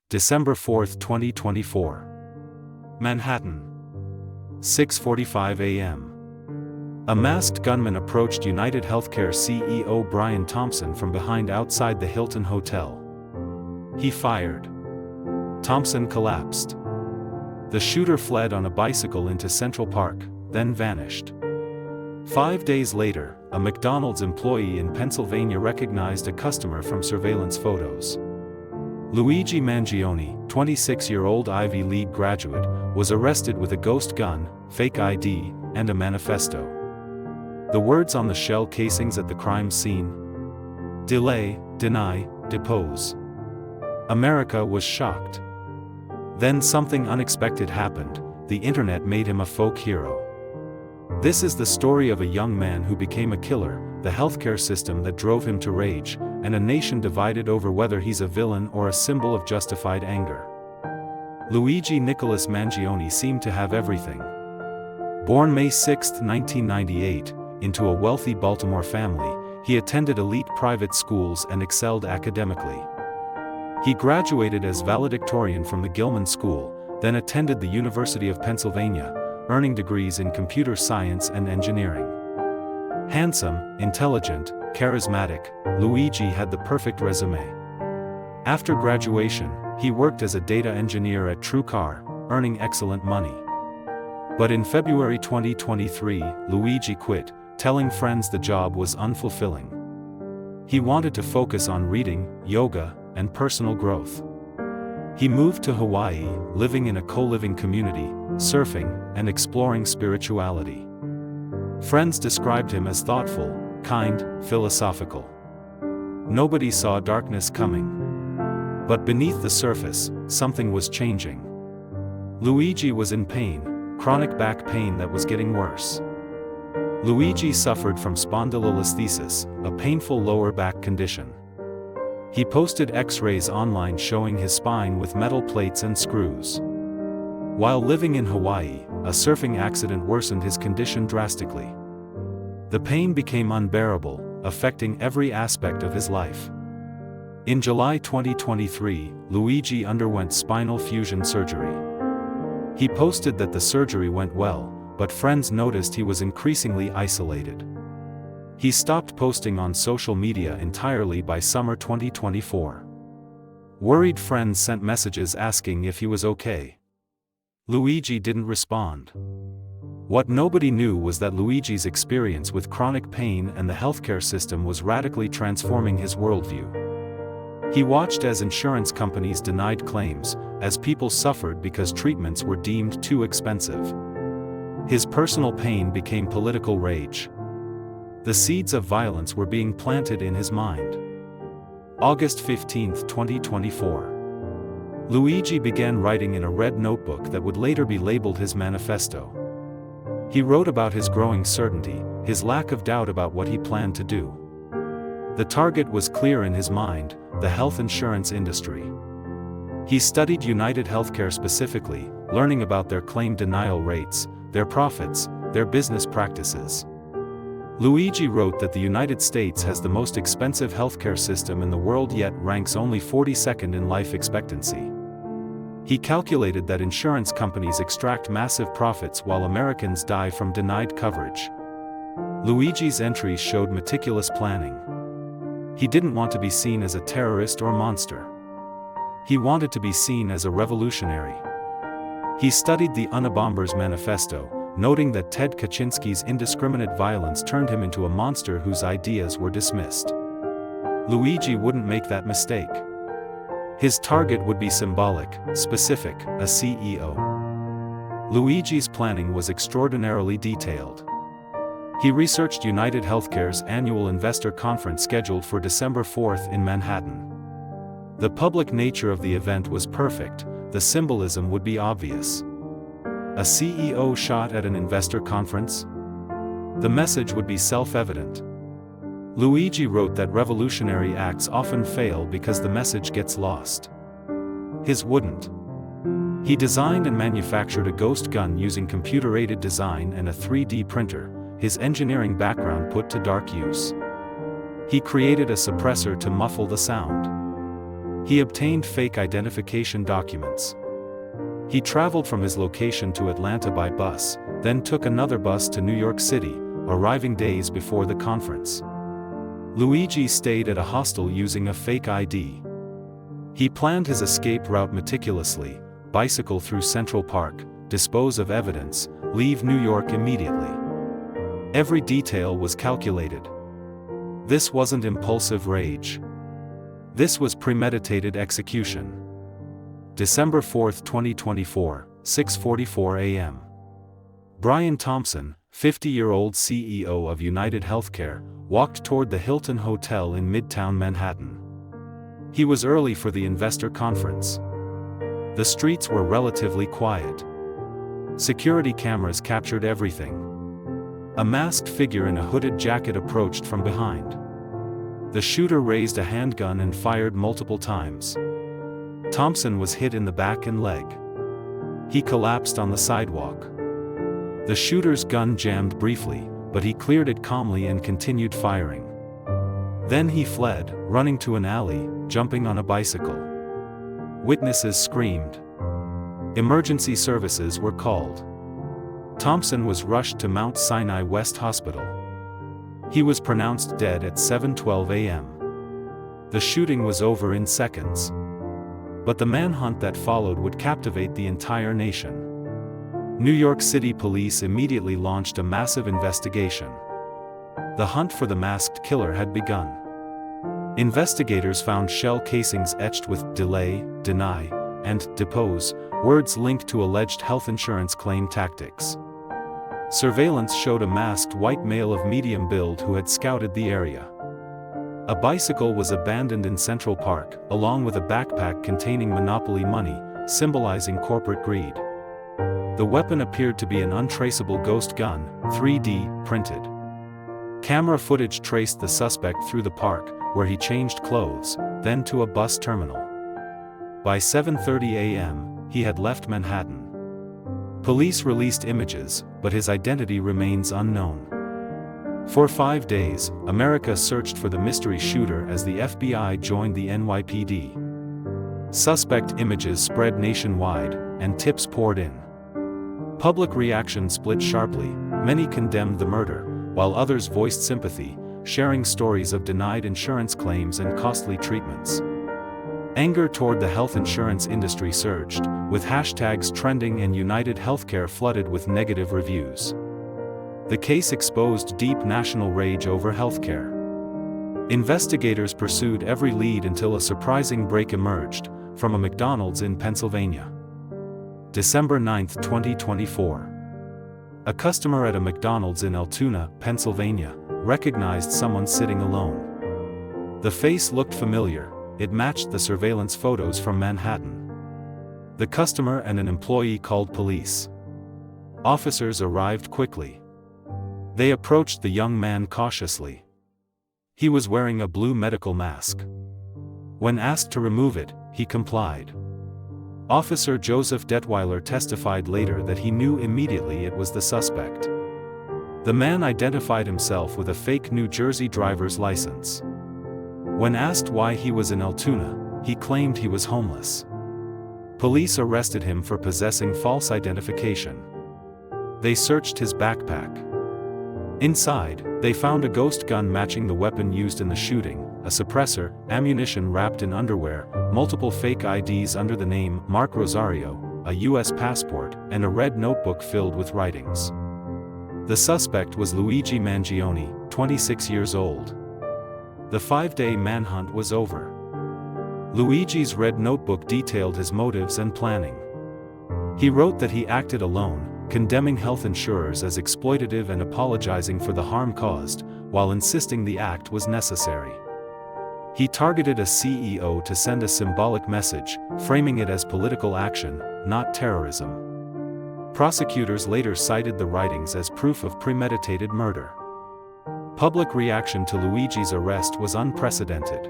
December 4, 2024. Manhattan. 6:45 a.m. A masked gunman approached UnitedHealthcare CEO Brian Thompson from behind outside the Hilton Hotel. He fired. Thompson collapsed. The shooter fled on a bicycle into Central Park, then vanished. 5 days later, a McDonald's employee in Pennsylvania recognized a customer from surveillance photos. Luigi Mangione, 26-year-old Ivy League graduate, was arrested with a ghost gun, fake ID, and a manifesto. The words on the shell casings at the crime scene: delay, deny, depose. America was shocked. Then something unexpected happened. The internet made him a folk hero. This is the story of a young man who became a killer, the healthcare system that drove him to rage, and a nation divided over whether he's a villain or a symbol of justified anger. Luigi Nicholas Mangione seemed to have everything. Born May 6, 1998, into a wealthy Baltimore family, he attended elite private schools and excelled academically. He graduated as valedictorian from the Gilman School, then attended the University of Pennsylvania, earning degrees in computer science and engineering. Handsome, intelligent, charismatic, Luigi had the perfect resume. After graduation, he worked as a data engineer at TrueCar, earning excellent money. But in February 2023, Luigi quit, telling friends the job was unfulfilling. He wanted to focus on reading, yoga, and personal growth. He moved to Hawaii, living in a co-living community, surfing, and exploring spirituality. Friends described him as thoughtful, kind, philosophical. Nobody saw darkness coming. But beneath the surface, something was changing. Luigi was in pain, chronic back pain that was getting worse. Luigi suffered from spondylolisthesis, a painful lower back condition. He posted X-rays online showing his spine with metal plates and screws. While living in Hawaii, a surfing accident worsened his condition drastically. The pain became unbearable, affecting every aspect of his life. In July 2023, Luigi underwent spinal fusion surgery. He posted that the surgery went well, but friends noticed he was increasingly isolated. He stopped posting on social media entirely by summer 2024. Worried friends sent messages asking if he was okay. Luigi didn't respond. What nobody knew was that Luigi's experience with chronic pain and the healthcare system was radically transforming his worldview. He watched as insurance companies denied claims, as people suffered because treatments were deemed too expensive. His personal pain became political rage. The seeds of violence were being planted in his mind. August 15, 2024. Luigi began writing in a red notebook that would later be labeled his manifesto. He wrote about his growing certainty, his lack of doubt about what he planned to do. The target was clear in his mind: the health insurance industry. He studied UnitedHealthcare specifically, learning about their claim denial rates, their profits, their business practices. Luigi wrote that the United States has the most expensive healthcare system in the world yet ranks only 42nd in life expectancy. He calculated that insurance companies extract massive profits while Americans die from denied coverage. Luigi's entries showed meticulous planning. He didn't want to be seen as a terrorist or monster. He wanted to be seen as a revolutionary. He studied the Unabomber's manifesto, noting that Ted Kaczynski's indiscriminate violence turned him into a monster whose ideas were dismissed. Luigi wouldn't make that mistake. His target would be symbolic, specific: a CEO. Luigi's planning was extraordinarily detailed. He researched UnitedHealthcare's annual investor conference scheduled for December 4 in Manhattan. The public nature of the event was perfect, the symbolism would be obvious. A CEO shot at an investor conference? The message would be self-evident. Luigi wrote that revolutionary acts often fail because the message gets lost. His wouldn't. He designed and manufactured a ghost gun using computer-aided design and a 3D printer, his engineering background put to dark use. He created a suppressor to muffle the sound. He obtained fake identification documents. He traveled from his location to Atlanta by bus, then took another bus to New York City, arriving days before the conference. Luigi stayed at a hostel using a fake ID. He planned his escape route meticulously: bicycle through Central Park, dispose of evidence, leave New York immediately. Every detail was calculated. This wasn't impulsive rage. This was premeditated execution. December 4, 2024, 6:44 a.m. Brian Thompson, 50-year-old CEO of UnitedHealthcare, walked toward the Hilton Hotel in Midtown Manhattan. He was early for the investor conference. The streets were relatively quiet. Security cameras captured everything. A masked figure in a hooded jacket approached from behind. The shooter raised a handgun and fired multiple times. Thompson was hit in the back and leg. He collapsed on the sidewalk. The shooter's gun jammed briefly, but he cleared it calmly and continued firing. Then he fled, running to an alley, jumping on a bicycle. Witnesses screamed. Emergency services were called. Thompson was rushed to Mount Sinai West Hospital. He was pronounced dead at 7:12 a.m. The shooting was over in seconds. But the manhunt that followed would captivate the entire nation. New York City police immediately launched a massive investigation. The hunt for the masked killer had begun. Investigators found shell casings etched with delay, deny, and depose, words linked to alleged health insurance claim tactics. Surveillance showed a masked white male of medium build who had scouted the area. A bicycle was abandoned in Central Park, along with a backpack containing Monopoly money, symbolizing corporate greed. The weapon appeared to be an untraceable ghost gun, 3D printed. Camera footage traced the suspect through the park, where he changed clothes, then to a bus terminal. By 7:30 a.m., he had left Manhattan. Police released images, but his identity remains unknown. For 5 days, America searched for the mystery shooter as the FBI joined the NYPD. Suspect images spread nationwide, and tips poured in. Public reaction split sharply. Many condemned the murder, while others voiced sympathy, sharing stories of denied insurance claims and costly treatments. Anger toward the health insurance industry surged, with hashtags trending and UnitedHealthcare flooded with negative reviews. The case exposed deep national rage over healthcare. Investigators pursued every lead until a surprising break emerged, from a McDonald's in Pennsylvania. December 9, 2024. A customer at a McDonald's in Altoona, Pennsylvania, recognized someone sitting alone. The face looked familiar. It matched the surveillance photos from Manhattan. The customer and an employee called police. Officers arrived quickly. They approached the young man cautiously. He was wearing a blue medical mask. When asked to remove it, he complied. Officer Joseph Detweiler testified later that he knew immediately it was the suspect. The man identified himself with a fake New Jersey driver's license. When asked why he was in Altoona, he claimed he was homeless. Police arrested him for possessing false identification. They searched his backpack. Inside, they found a ghost gun matching the weapon used in the shooting, a suppressor, ammunition wrapped in underwear, multiple fake IDs under the name Mark Rosario, a U.S. passport, and a red notebook filled with writings. The suspect was Luigi Mangione, 26 years old. The 5-day manhunt was over. Luigi's red notebook detailed his motives and planning. He wrote that he acted alone, condemning health insurers as exploitative and apologizing for the harm caused, while insisting the act was necessary. He targeted a CEO to send a symbolic message, framing it as political action, not terrorism. Prosecutors later cited the writings as proof of premeditated murder. Public reaction to Luigi's arrest was unprecedented.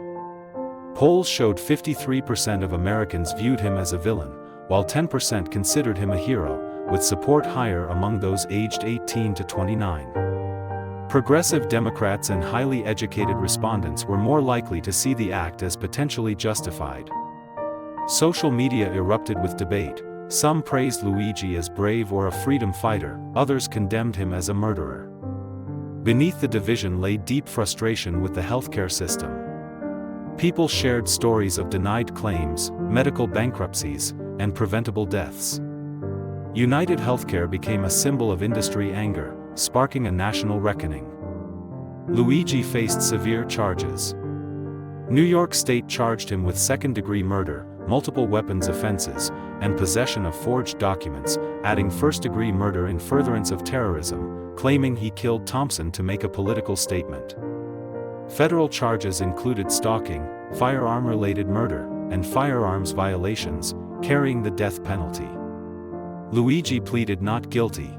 Polls showed 53% of Americans viewed him as a villain, while 10% considered him a hero, with support higher among those aged 18 to 29. Progressive Democrats and highly educated respondents were more likely to see the act as potentially justified. Social media erupted with debate. Some praised Luigi as brave or a freedom fighter, others condemned him as a murderer. Beneath the division lay deep frustration with the healthcare system. People shared stories of denied claims, medical bankruptcies, and preventable deaths. UnitedHealthcare became a symbol of industry anger, sparking a national reckoning. Luigi faced severe charges. New York State charged him with second-degree murder, multiple weapons offenses, and possession of forged documents, adding first-degree murder in furtherance of terrorism, claiming he killed Thompson to make a political statement. Federal charges included stalking, firearm-related murder, and firearms violations, carrying the death penalty. Luigi pleaded not guilty.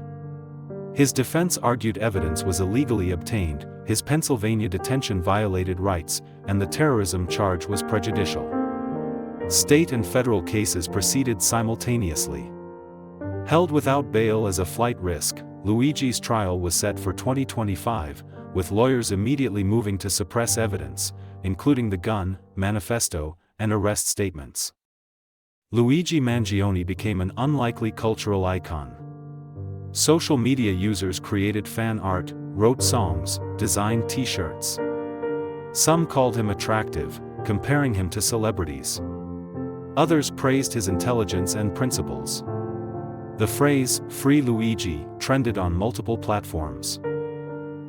His defense argued evidence was illegally obtained, his Pennsylvania detention violated rights, and the terrorism charge was prejudicial. State and federal cases proceeded simultaneously. Held without bail as a flight risk, Luigi's trial was set for 2025, with lawyers immediately moving to suppress evidence, including the gun, manifesto, and arrest statements. Luigi Mangione became an unlikely cultural icon. Social media users created fan art, wrote songs, designed t-shirts. Some called him attractive, comparing him to celebrities. Others praised his intelligence and principles. The phrase, "Free Luigi," trended on multiple platforms.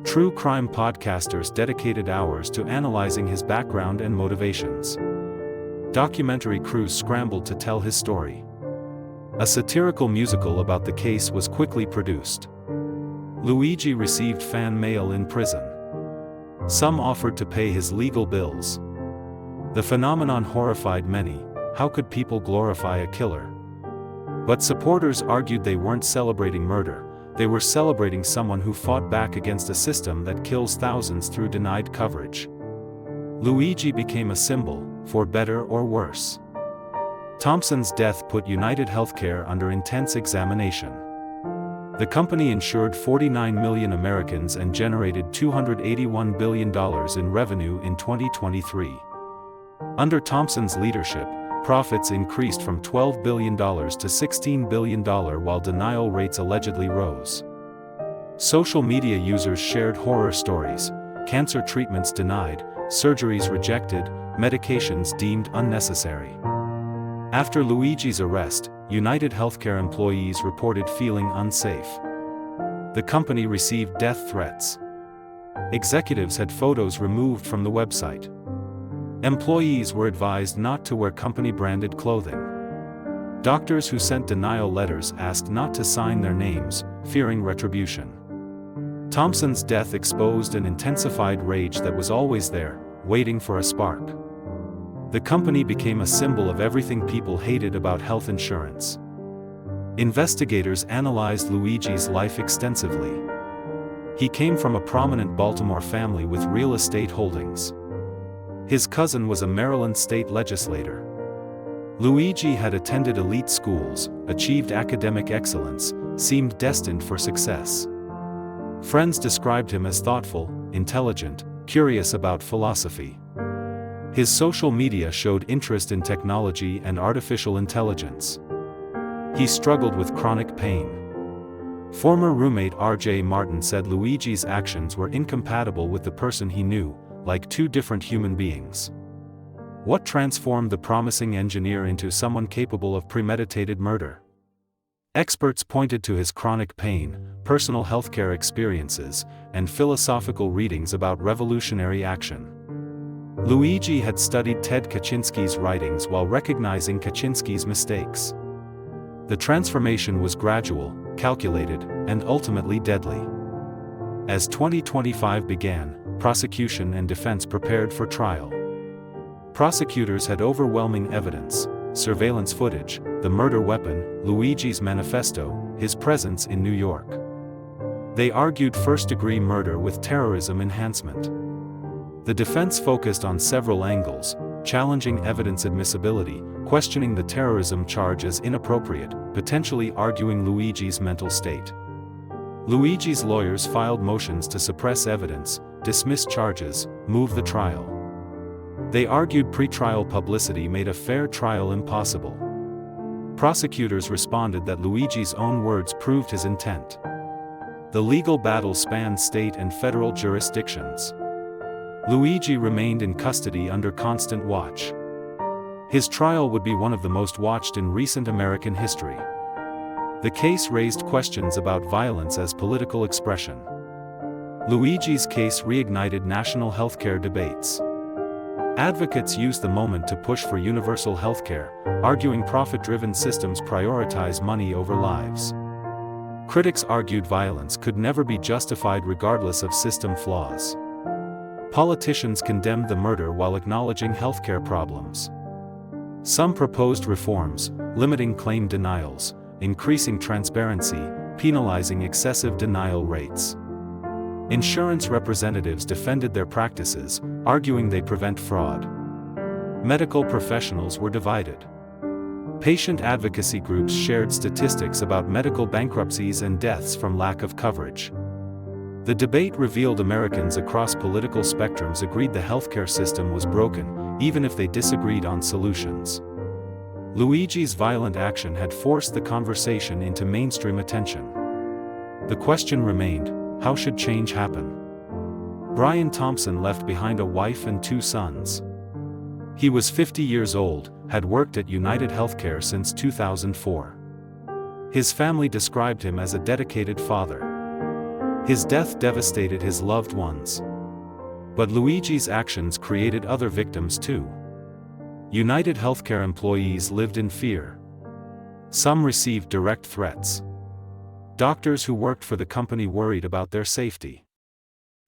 True crime podcasters dedicated hours to analyzing his background and motivations. Documentary crews scrambled to tell his story. A satirical musical about the case was quickly produced. Luigi received fan mail in prison. Some offered to pay his legal bills. The phenomenon horrified many. How could people glorify a killer? But supporters argued they weren't celebrating murder, they were celebrating someone who fought back against a system that kills thousands through denied coverage. Luigi became a symbol, for better or worse. Thompson's death put UnitedHealthcare under intense examination. The company insured 49 million Americans and generated $281 billion in revenue in 2023. Under Thompson's leadership, profits increased from $12 billion to $16 billion while denial rates allegedly rose. Social media users shared horror stories: cancer treatments denied, surgeries rejected, medications deemed unnecessary. After Luigi's arrest, UnitedHealthcare employees reported feeling unsafe. The company received death threats. Executives had photos removed from the website. Employees were advised not to wear company-branded clothing. Doctors who sent denial letters asked not to sign their names, fearing retribution. Thompson's death exposed an intensified rage that was always there, waiting for a spark. The company became a symbol of everything people hated about health insurance. Investigators analyzed Luigi's life extensively. He came from a prominent Baltimore family with real estate holdings. His cousin was a Maryland state legislator. Luigi had attended elite schools, achieved academic excellence, seemed destined for success. Friends described him as thoughtful, intelligent, curious about philosophy. His social media showed interest in technology and artificial intelligence. He struggled with chronic pain. Former roommate R.J. Martin said Luigi's actions were incompatible with the person he knew, like two different human beings. What transformed the promising engineer into someone capable of premeditated murder? Experts pointed to his chronic pain, personal healthcare experiences, and philosophical readings about revolutionary action. Luigi had studied Ted Kaczynski's writings while recognizing Kaczynski's mistakes. The transformation was gradual, calculated, and ultimately deadly. As 2025 began, prosecution and defense prepared for trial. Prosecutors had overwhelming evidence: surveillance footage, the murder weapon, Luigi's manifesto, his presence in New York. They argued first-degree murder with terrorism enhancement. The defense focused on several angles, challenging evidence admissibility, questioning the terrorism charge as inappropriate, potentially arguing Luigi's mental state. Luigi's lawyers filed motions to suppress evidence, dismiss charges, move the trial. They argued pre-trial publicity made a fair trial impossible. Prosecutors responded that Luigi's own words proved his intent. The legal battle spanned state and federal jurisdictions. Luigi remained in custody under constant watch. His trial would be one of the most watched in recent American history. The case raised questions about violence as political expression. Luigi's case reignited national healthcare debates. Advocates used the moment to push for universal healthcare, arguing profit-driven systems prioritize money over lives. Critics argued violence could never be justified regardless of system flaws. Politicians condemned the murder while acknowledging healthcare problems. Some proposed reforms, limiting claim denials, increasing transparency, penalizing excessive denial rates. Insurance representatives defended their practices, arguing they prevent fraud. Medical professionals were divided. Patient advocacy groups shared statistics about medical bankruptcies and deaths from lack of coverage. The debate revealed Americans across political spectrums agreed the healthcare system was broken, even if they disagreed on solutions. Luigi's violent action had forced the conversation into mainstream attention. The question remained, how should change happen? Brian Thompson left behind a wife and 2 sons. He was 50 years old, had worked at UnitedHealthcare since 2004. His family described him as a dedicated father. His death devastated his loved ones. But Luigi's actions created other victims too. UnitedHealthcare employees lived in fear. Some received direct threats. Doctors who worked for the company worried about their safety.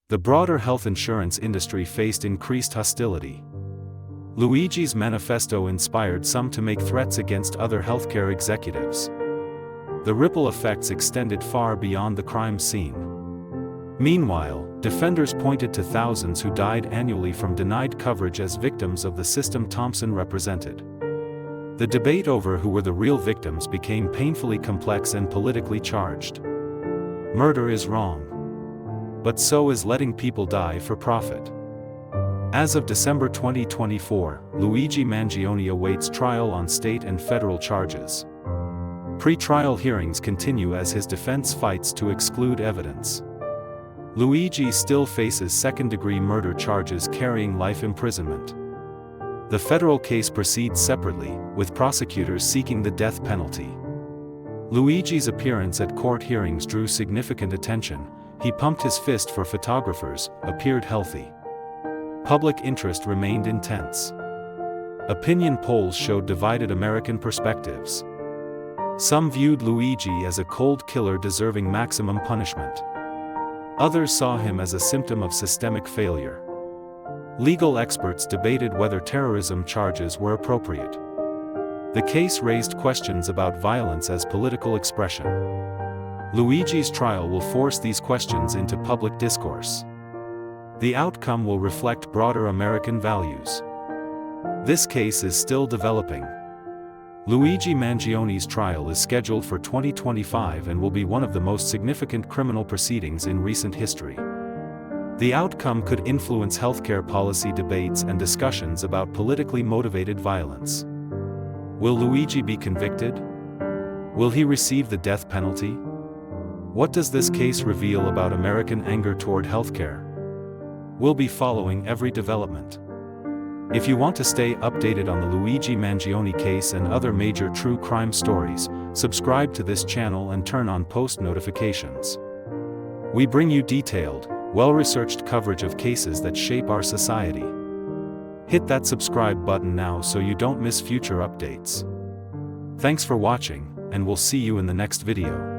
The broader health insurance industry faced increased hostility. Luigi's manifesto inspired some to make threats against other healthcare executives. The ripple effects extended far beyond the crime scene. Meanwhile, defenders pointed to thousands who died annually from denied coverage as victims of the system Thompson represented. The debate over who were the real victims became painfully complex and politically charged. Murder is wrong. But so is letting people die for profit. As of December 2024, Luigi Mangione awaits trial on state and federal charges. Pre-trial hearings continue as his defense fights to exclude evidence. Luigi still faces second-degree murder charges carrying life imprisonment. The federal case proceeds separately, with prosecutors seeking the death penalty. Luigi's appearance at court hearings drew significant attention. He pumped his fist for photographers, appeared healthy. Public interest remained intense. Opinion polls showed divided American perspectives. Some viewed Luigi as a cold killer deserving maximum punishment. Others saw him as a symptom of systemic failure. Legal experts debated whether terrorism charges were appropriate. The case raised questions about violence as political expression. Luigi's trial will force these questions into public discourse. The outcome will reflect broader American values. This case is still developing. Luigi Mangione's trial is scheduled for 2025 and will be one of the most significant criminal proceedings in recent history. The outcome could influence healthcare policy debates and discussions about politically motivated violence. Will Luigi be convicted? Will he receive the death penalty? What does this case reveal about American anger toward healthcare? We'll be following every development. If you want to stay updated on the Luigi Mangione case and other major true crime stories, subscribe to this channel and turn on post notifications. We bring you detailed, well-researched coverage of cases that shape our society. Hit that subscribe button now so you don't miss future updates. Thanks for watching, and we'll see you in the next video.